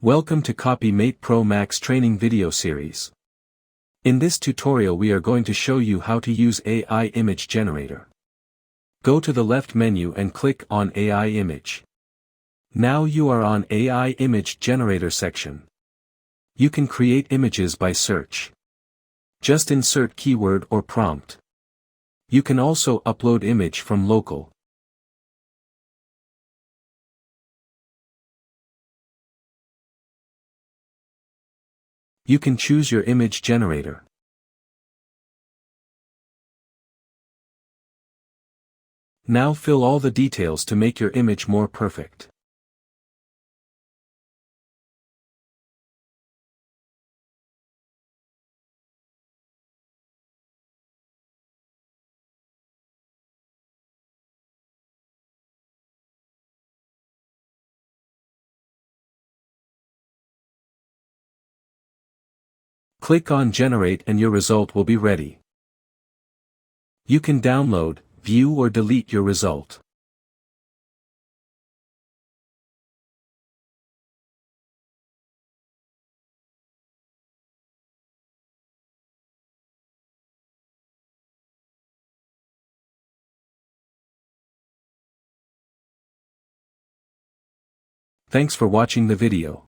Welcome to CopyMate Pro Max training video series. In this tutorial we are going to show you how to use AI Image Generator. Go to the left menu and click on AI Image. Now you are on AI Image Generator section. You can create images by search. Just insert keyword or prompt. You can also upload image from local. You can choose your image generator. Now fill all the details to make your image more perfect. Click on Generate and your result will be ready. You can download, view or delete your result. Thanks for watching the video.